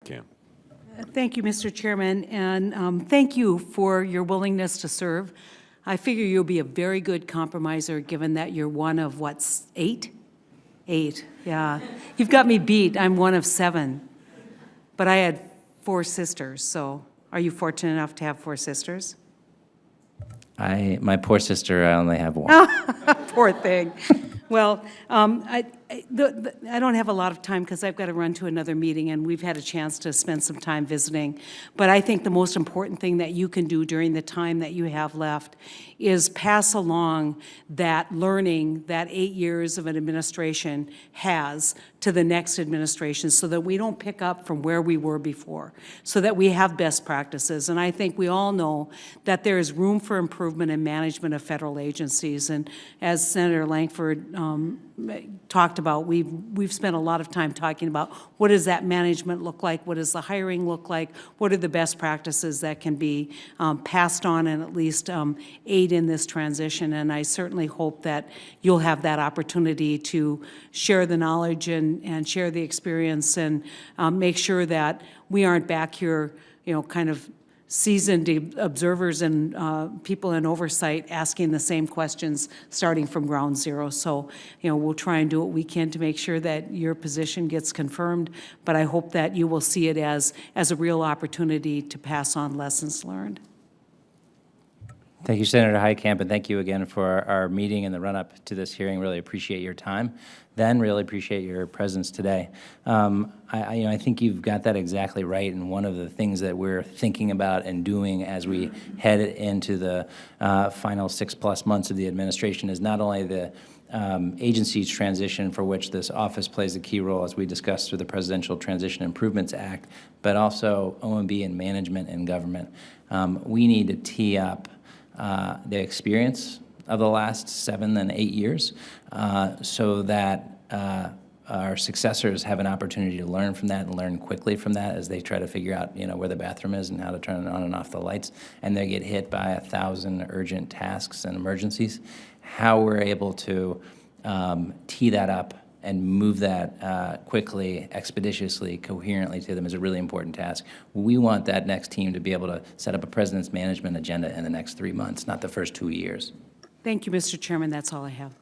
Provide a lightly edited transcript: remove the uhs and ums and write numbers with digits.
Heitkamp. Thank you, Mr. Chairman, and thank you for your willingness to serve. I figure you'll be a very good compromiser, given that you're one of, what, 8? 8, yeah. You've got me beat. I'm one of 7. But I had 4 sisters, so are you fortunate enough to have 4 sisters? My poor sister, I only have 1. Poor thing. Well, I don't have a lot of time because I've got to run to another meeting, and we've had a chance to spend some time visiting. But I think the most important thing that you can do during the time that you have left is pass along that learning that 8 years of an administration has to the next administration, so that we don't pick up from where we were before, so that we have best practices. And I think we all know that there is room for improvement in management of federal agencies. And as Senator Langford talked about, we've spent a lot of time talking about what does that management look like, what does the hiring look like, what are the best practices that can be passed on and at least aid in this transition. And I certainly hope that you'll have that opportunity to share the knowledge and share the experience, and make sure that we aren't back here, kind of seasoned observers and people in oversight asking the same questions starting from ground zero. So, we'll try and do what we can to make sure that your position gets confirmed, but I hope that you will see it as a real opportunity to pass on lessons learned. Thank you, Senator Heitkamp, and thank you again for our meeting and the run-up to this hearing. Really appreciate your time. Then really appreciate your presence today. I think you've got that exactly right, and one of the things that we're thinking about and doing as we head into the final 6+ months of the administration is not only the agency's transition, for which this office plays a key role as we discussed through the Presidential Transition Improvements Act, but also OMB and management and government. We need to tee up the experience of the last 7 and 8 years so that our successors have an opportunity to learn from that and learn quickly from that as they try to figure out, where the bathroom is and how to turn on and off the lights, and they get hit by 1,000 urgent tasks and emergencies. How we're able to tee that up and move that quickly, expeditiously, coherently to them is a really important task. We want that next team to be able to set up a president's management agenda in the next 3 months, not the first 2 years. Thank you, Mr. Chairman. That's all I have.